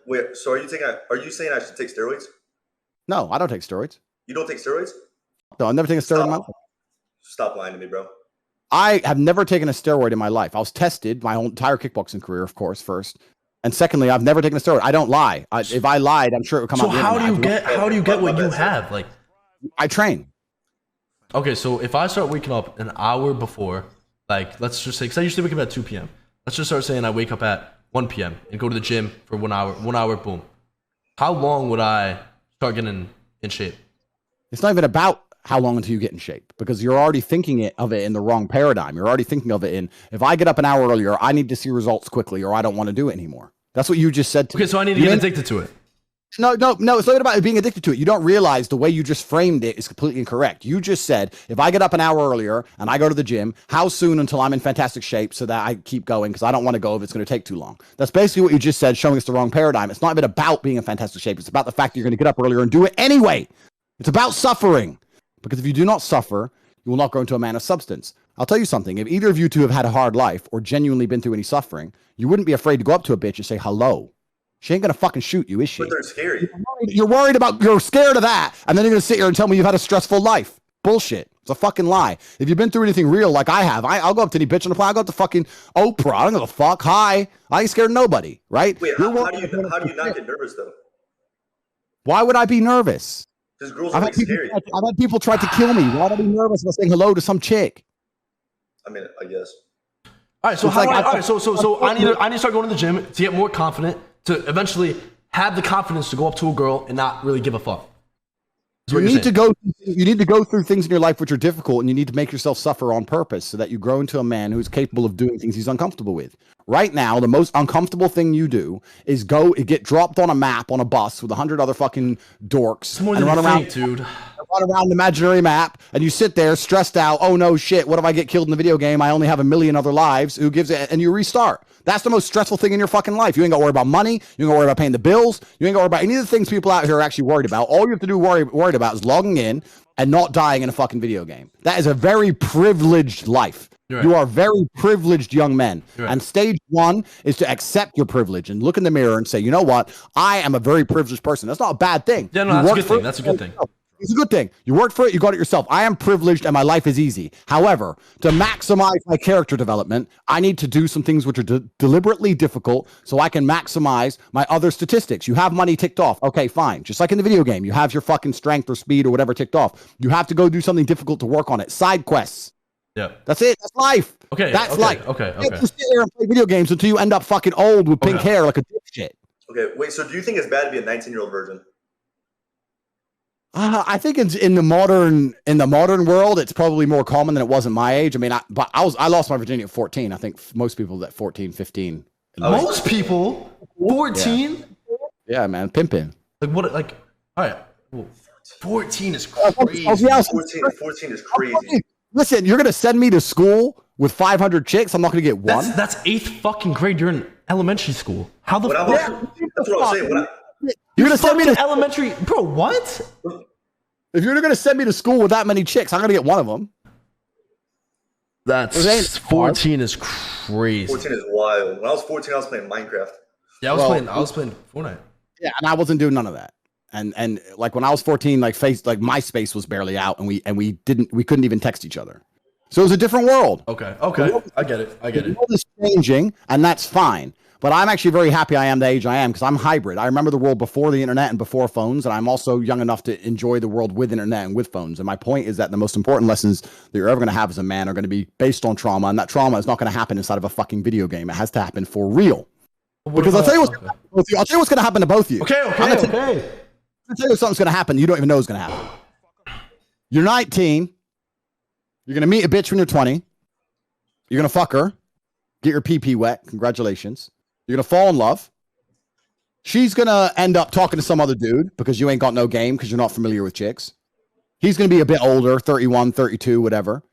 Wait, so are you saying I should take steroids? No, I don't take steroids. You don't take steroids? No, I've never taken a steroid in my life. Stop lying to me, bro. I have never taken a steroid in my life. I was tested my whole entire kickboxing career, of course, first. And secondly, I've never taken a steroid. I don't lie. If I lied, I'm sure it would come out. So how do you get what you have? Like, I train. Okay, so if I start waking up an hour before, like, let's just say, because I usually wake up at 2 p.m. Let's just start saying I wake up at 1 p.m. and go to the gym for 1 hour. 1 hour, boom. How long would I start getting in shape? It's not even about how long until you get in shape, because you're already thinking of it in the wrong paradigm. You're already thinking of it in, if I get up an hour earlier, I need to see results quickly, or I don't want to do it anymore. That's what you just said to me. Okay, so I need to get addicted to it. No, it's not about being addicted to it. You don't realize the way you just framed it is completely incorrect. You just said, if I get up an hour earlier and I go to the gym, how soon until I'm in fantastic shape so that I keep going, because I don't want to go if it's going to take too long. That's basically what you just said, showing us the wrong paradigm. It's not even about being in fantastic shape. It's about the fact that you're going to get up earlier and do it anyway. It's about suffering. Because if you do not suffer, you will not grow into a man of substance. I'll tell you something. If either of you two have had a hard life or genuinely been through any suffering, you wouldn't be afraid to go up to a bitch and say hello. She ain't going to fucking shoot you, is she? But they're scary. You're scared of that. And then you're going to sit here and tell me you've had a stressful life. Bullshit. It's a fucking lie. If you've been through anything real like I have, I'll go up to any bitch on the planet. I'll go up to fucking Oprah. I don't give a fuck. Hi. I ain't scared of nobody, right? Wait, how do you not get nervous, though? Why would I be nervous? Because girls are scary. I've had people try to kill me. Why would I be nervous about saying hello to some chick? I mean, I guess. All right, so I need to start going to the gym to get more confident, to eventually have the confidence to go up to a girl and not really give a fuck. You need to go through things in your life which are difficult, and you need to make yourself suffer on purpose so that you grow into a man who's capable of doing things he's uncomfortable with. Right now, the most uncomfortable thing you do is get dropped on a map on a bus with 100 other fucking dorks and run around, dude. Run around the imaginary map, and you sit there stressed out. Oh no, shit! What if I get killed in the video game? I only have 1 million other lives. Who gives it? And you restart. That's the most stressful thing in your fucking life. You ain't got to worry about money. You ain't got to worry about paying the bills. You ain't got to worry about any of the things people out here are actually worried about. All you have to do worried about is logging in and not dying in a fucking video game. That is a very privileged life. Right. You are very privileged young men. Right. And stage one is to accept your privilege and look in the mirror and say, you know what? I am a very privileged person. That's not a bad thing. Yeah, no, that's a good thing. That's a good thing. It's a good thing. You worked for it. You got it yourself. I am privileged and my life is easy. However, to maximize my character development, I need to do some things which are deliberately difficult so I can maximize my other statistics. You have money ticked off. Okay, fine. Just like in the video game, you have your fucking strength or speed or whatever ticked off. You have to go do something difficult to work on it. Side quests. Yeah. That's it. That's life. Okay. That's life. Okay. You can't just sit there and play video games until you end up fucking old with pink hair like a dipshit. Okay, wait, so do you think it's bad to be a 19-year-old virgin? I think in the modern world, it's probably more common than it was at my age. I mean, I lost my virginity at 14. I think most people at 14, 15. Most people? 14? Yeah, man, pimping. Like what? Like, all right. Well, 14 is crazy. 14 is crazy. Listen, you're gonna send me to school with 500 chicks. I'm not gonna get one. That's 8th fucking grade. You're in elementary school. How the fuck? That's what I'm saying. You're gonna send me to elementary, bro? What? If you're gonna send me to school with that many chicks, I'm gonna get one of them. That's 14 is crazy. 14 is wild. When I was 14, I was playing Minecraft. Yeah, I was playing Fortnite. Yeah, and I wasn't doing none of that. And like when I was 14, like MySpace was barely out, and we couldn't even text each other. So it was a different world. Okay, I get it. The world is changing, and that's fine. But I'm actually very happy I am the age I am because I'm hybrid. I remember the world before the internet and before phones, and I'm also young enough to enjoy the world with internet and with phones. And my point is that the most important lessons that you're ever going to have as a man are going to be based on trauma, and that trauma is not going to happen inside of a fucking video game. It has to happen for real. Because I'll tell you what's going to happen to both of you. Okay. I'll tell you something's going to happen you don't even know is going to happen. You're 19. You're going to meet a bitch when you're 20. You're going to fuck her. Get your pee-pee wet. Congratulations. You're going to fall in love. She's going to end up talking to some other dude because you ain't got no game because you're not familiar with chicks. He's going to be a bit older, 31, 32, whatever.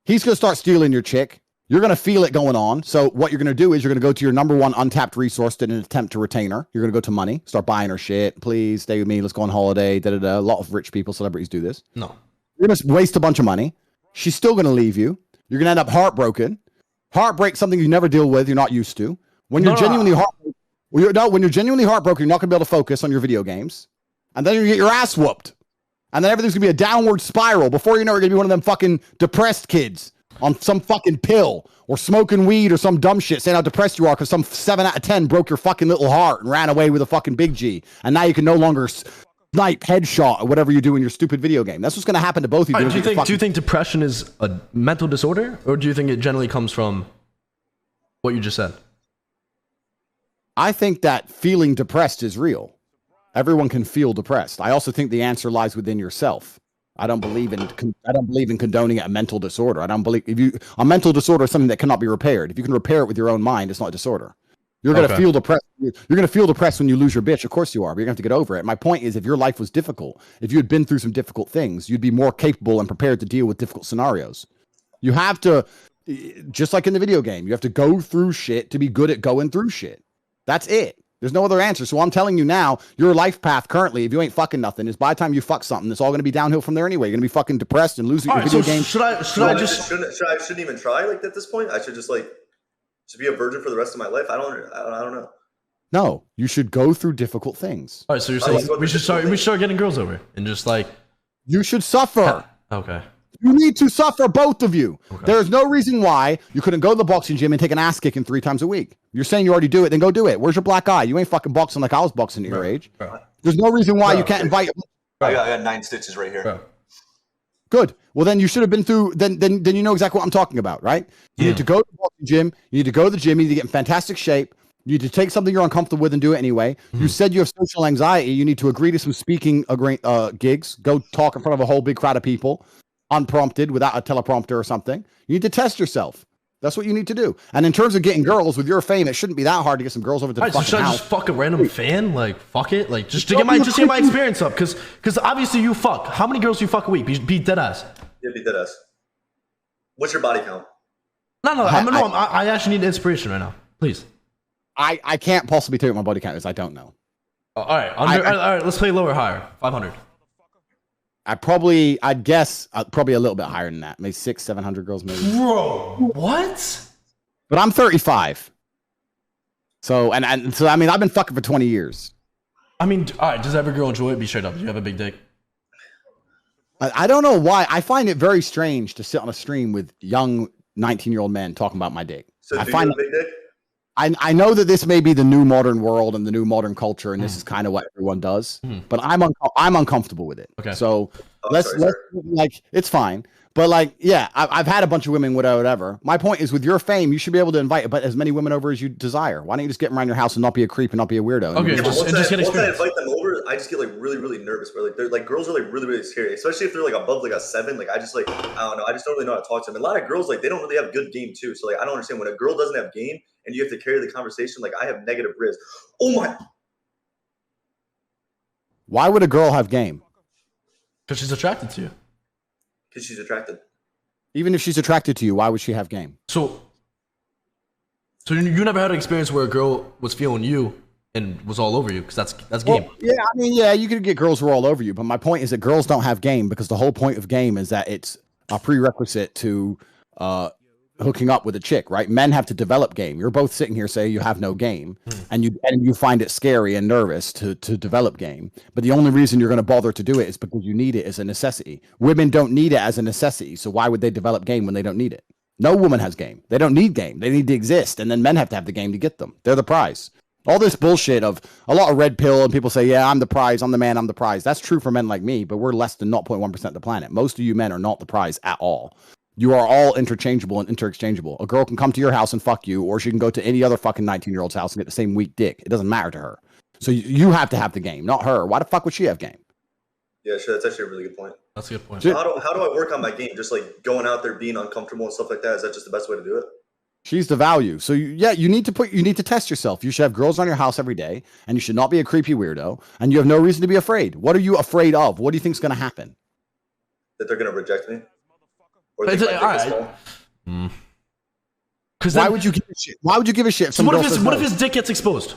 He's going to start stealing your chick. You're going to feel it going on. So what you're going to do is you're going to go to your number one untapped resource in an attempt to retain her. You're going to go to money, start buying her shit. Please stay with me. Let's go on holiday. A lot of rich people, celebrities do this. No. You're going to waste a bunch of money. She's still going to leave you. You're going to end up heartbroken. Heartbreak, something you never deal with. You're not used to. When you're genuinely heartbroken, When you're genuinely heartbroken, you're not going to be able to focus on your video games. And then you're going to get your ass whooped. And then everything's going to be a downward spiral. Before you know, you're going to be one of them fucking depressed kids on some fucking pill or smoking weed or some dumb shit saying how depressed you are because some 7 out of 10 broke your fucking little heart and ran away with a fucking big G. And now you can no longer snipe headshot or whatever you do in your stupid video game. That's what's going to happen to both of you. Right, do you think depression is a mental disorder, or do you think it generally comes from what you just said? I think that feeling depressed is real. Everyone can feel depressed. I also think the answer lies within yourself. I don't believe in condoning a mental disorder. I don't believe a mental disorder is something that cannot be repaired. If you can repair it with your own mind, it's not a disorder. You're going to feel depressed. You're going to feel depressed when you lose your bitch. Of course you are, but you're going to have to get over it. My point is, if your life was difficult, if you had been through some difficult things, you'd be more capable and prepared to deal with difficult scenarios. You have to, just like in the video game, you have to go through shit to be good at going through shit. That's it. There's no other answer. So I'm telling you now, your life path currently, if you ain't fucking nothing, is by the time you fuck something, it's all going to be downhill from there anyway. You're going to be fucking depressed and losing your video game. Shouldn't even try like at this point? I should just like to be a virgin for the rest of my life. I don't know. No, you should go through difficult things. All right, so you're saying we should start getting girls over and just like you should suffer. Okay. You need to suffer, both of you. Okay. There is no reason why you couldn't go to the boxing gym and take an ass kicking 3 times a week. You're saying you already do it, then go do it. Where's your black eye? You ain't fucking boxing like I was boxing at your age. Bro. There's no reason why you can't invite. I got 9 stitches right here. Bro. Good. Well, then you should have been through. Then you know exactly what I'm talking about, right? You need to go to the boxing gym. You need to go to the gym. You need to get in fantastic shape. You need to take something you're uncomfortable with and do it anyway. You said you have social anxiety. You need to agree to some speaking gigs. Go talk in front of a whole big crowd of people, unprompted, without a teleprompter or something. You need to test yourself. That's what you need to do. And in terms of getting girls, with your fame, it shouldn't be that hard to get some girls over to the fucking should I house. just fuck a random fan? Like, fuck it? Like, just to get my experience up. Because obviously you fuck. How many girls do you fuck a week? Be dead ass. Yeah, be dead ass. What's your body count? No. I actually need inspiration right now. Please. I can't possibly tell you what my body count is. I don't know. All right. All right. Let's play lower, higher. 500. I'd guess probably a little bit higher than that. Maybe 600-700 girls, maybe. Bro, what? But I'm 35. So, so I mean, I've been fucking for 20 years. I mean, all right. Does every girl enjoy it? Be straight up. Do you have a big dick? I don't know why. I find it very strange to sit on a stream with young 19-year-old men talking about my dick. So, do you have a big dick? I know that this may be the new modern world and the new modern culture, and this is kind of what everyone does. But I'm uncomfortable with it. Okay. So let's like, it's fine. But like, yeah, I've had a bunch of women, whatever. My point is, with your fame, you should be able to invite as many women over as you desire. Why don't you just get them around your house and not be a creep and not be a weirdo? Okay, yeah, just get experience. Once I invite them over, I just get like really, really nervous. Where like they're like girls are like really, really scary, especially if they're like above like a 7. Like I just like I don't know. I just don't really know how to talk to them. And a lot of girls like they don't really have good game too. So like I don't understand when a girl doesn't have game and you have to carry the conversation. Like I have negative riz. Oh my. Why would a girl have game? Because she's attracted to you. Because she's attracted. Even if she's attracted to you, why would she have game? So you never had an experience where a girl was feeling you and was all over you, because that's game. Well, yeah, I mean, yeah, you could get girls who are all over you, but my point is that girls don't have game because the whole point of game is that it's a prerequisite to hooking up with a chick, right? Men have to develop game. You're both sitting here saying you have no game, and you find it scary and nervous to develop game. But the only reason you're going to bother to do it is because you need it as a necessity. Women don't need it as a necessity, so why would they develop game when they don't need it? No woman has game. They don't need game. They need to exist, and then men have to have the game to get them. They're the prize. All this bullshit of a lot of red pill and people say, yeah, I'm the prize, I'm the man, I'm the prize. That's true for men like me, but we're less than 0.1% of the planet. Most of you men are not the prize at all. You are all interchangeable and interexchangeable. A girl can come to your house and fuck you, or she can go to any other fucking 19-year-old's house and get the same weak dick. It doesn't matter to her. So you have to have the game, not her. Why the fuck would she have game? Yeah, sure. That's actually a really good point. That's a good point. How do I work on my game? Just like going out there, being uncomfortable and stuff like that. Is that just the best way to do it? She's the value. So you need to test yourself. You should have girls on your house every day, and you should not be a creepy weirdo, and you have no reason to be afraid. What are you afraid of? What do you think is going to happen? That they're going to reject me? Or why would you give a shit? Why would you give a shit? So what if his dick gets exposed?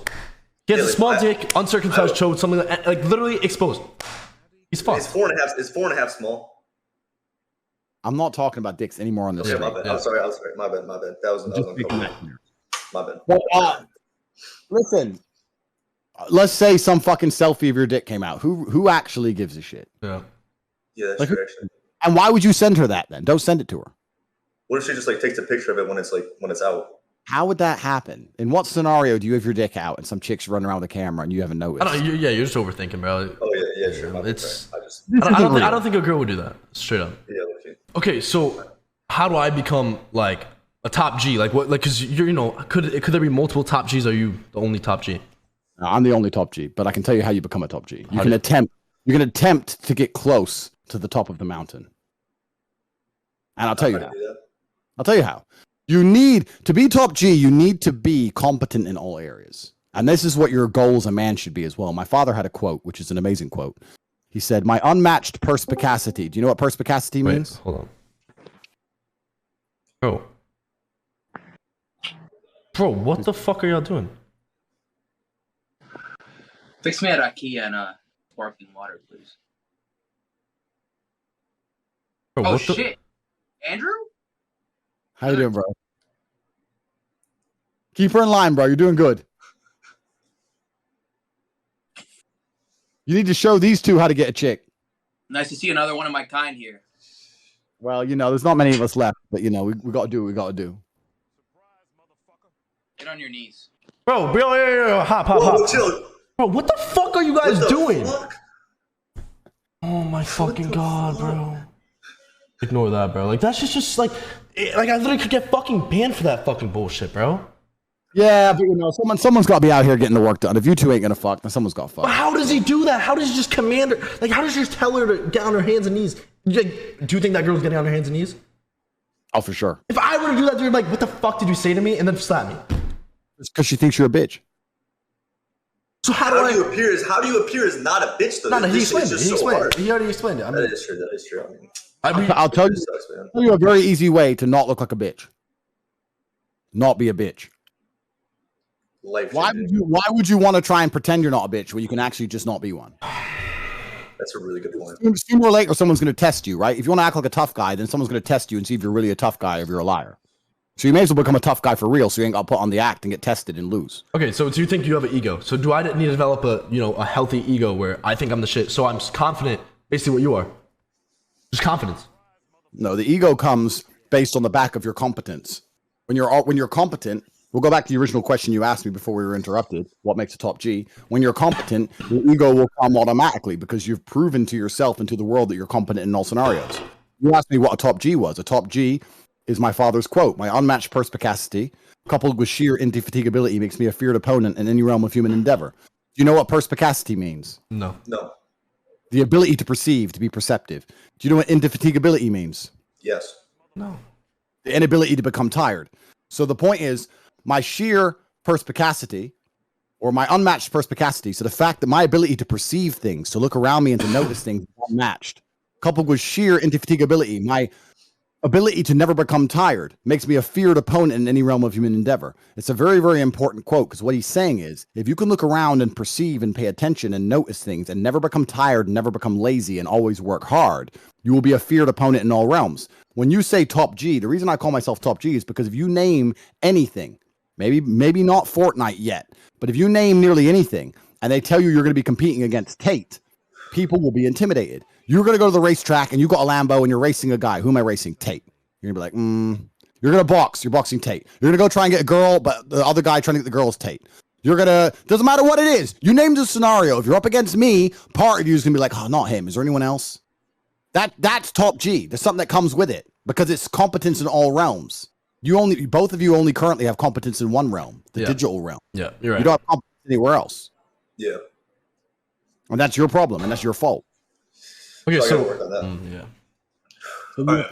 He has a small dick, uncircumcised chode, something like literally exposed. He's fucked. It's 4.5. It's 4.5 small. I'm not talking about dicks anymore on this. Okay, my bad. Yeah. I'm sorry. My bad. That was Just making that clear. my bad. Well, listen, let's say some fucking selfie of your dick came out. Who actually gives a shit? Yeah. Yeah, that's Like, true. Actually, and why would you send her that then? Don't send it to her. what if she just like takes a picture of it when it's out? How would that happen? In what scenario do you have your dick out and some chicks running around with a camera and you haven't noticed? I don't. Yeah, you're just overthinking, bro. Oh yeah, sure. It's. Right. I don't think a girl would do that. Straight up. Yeah. Okay. Okay, so how do I become like a top G? Like what? Like, cause you're, could there be multiple top Gs? Are you the only top G? No, I'm the only top G, but I can tell you how you become a top G. You can attempt to get close to the top of the mountain. And I'll tell you how. I'll tell you how. You need to be top G, you need to be competent in all areas. And this is what your goal as a man should be as well. My father had a quote, which is an amazing quote. He said, "My unmatched perspicacity." Do you know what perspicacity means? Wait, hold on. Bro, what the fuck are y'all doing? Fix me a rakia and sparkling water, please. Bro, Oh what the- shit, Andrew? How you doing, bro? Keep her in line, bro. You're doing good. You need to show these two how to get a chick. Nice to see another one of my kind here. Well, there's not many of us left, but we got to do what we got to do. Get on your knees. Bro, hop. Whoa, chill. Bro, what the fuck are you guys What the doing? fuck? Oh my fucking god, bro. Ignore that, bro. Like, that's just like I literally could get fucking banned for that fucking bullshit, bro. Yeah, but someone's got to be out here getting the work done. If you two ain't gonna fuck, then someone's got to fuck. But how does he do that? How does he just command her? Like, how does he just tell her to get on her hands and knees? Like, do you think that girl's getting on her hands and knees? Oh, for sure. If I were to do that, dude, like, what the fuck did you say to me? And then slap me. It's because she thinks you're a bitch. So how How do you appear as not a bitch though? No, he This explained shit it. is just so hard. He already explained it. I mean, That is true. I mean, I'll tell it you. sucks, man. I'll tell you a very easy way to not look like a bitch. Not be a bitch. Life Why would you want to try and pretend you're not a bitch when you can actually just not be one? That's a really good point. Sooner or later, someone's going to test you, right? If you want to act like a tough guy, then someone's going to test you and see if you're really a tough guy or if you're a liar. So you may as well become a tough guy for real, so you ain't got to put on the act and get tested and lose. okay, so do you think you have an ego? So do I need to develop a healthy ego where I think I'm the shit? So I'm confident, basically what you are. Just confidence. No, the ego comes based on the back of your competence. When you're competent, we'll go back to the original question you asked me before we were interrupted. What makes a top G? When you're competent, your ego will come automatically because you've proven to yourself and to the world that you're competent in all scenarios. You asked me what a top G was. A top G is my father's quote. My unmatched perspicacity, coupled with sheer indefatigability, makes me a feared opponent in any realm of human endeavor. Do you know what perspicacity means? No. The ability to perceive, to be perceptive. Do you know what indefatigability means? Yes. No. The inability to become tired. So the point is, my sheer perspicacity, or my unmatched perspicacity, so the fact that my ability to perceive things, to look around me and to notice things is unmatched, coupled with sheer indefatigability, my ability to never become tired makes me a feared opponent in any realm of human endeavor. It's a very, very important quote because what he's saying is, if you can look around and perceive and pay attention and notice things and never become tired and never become lazy and always work hard, you will be a feared opponent in all realms. When you say top G, the reason I call myself top G is because if you name anything, maybe not Fortnite yet, but if you name nearly anything and they tell you you're going to be competing against Tate, people will be intimidated. You're going to go to the racetrack and you got a Lambo and you're racing a guy. Who am I racing? Tate. You're going to be like, You're going to box. You're boxing Tate. You're going to go try and get a girl, but the other guy trying to get the girl is Tate. Doesn't matter what it is. You named the scenario. If you're up against me, part of you is going to be like, oh, not him. Is there anyone else? That's top G. There's something that comes with it because it's competence in all realms. Both of you only currently have competence in one realm, the digital realm. Yeah, you're right. You don't have competence anywhere else. Yeah. And that's your problem and that's your fault. Okay, So I so gotta work on that. yeah. So All right.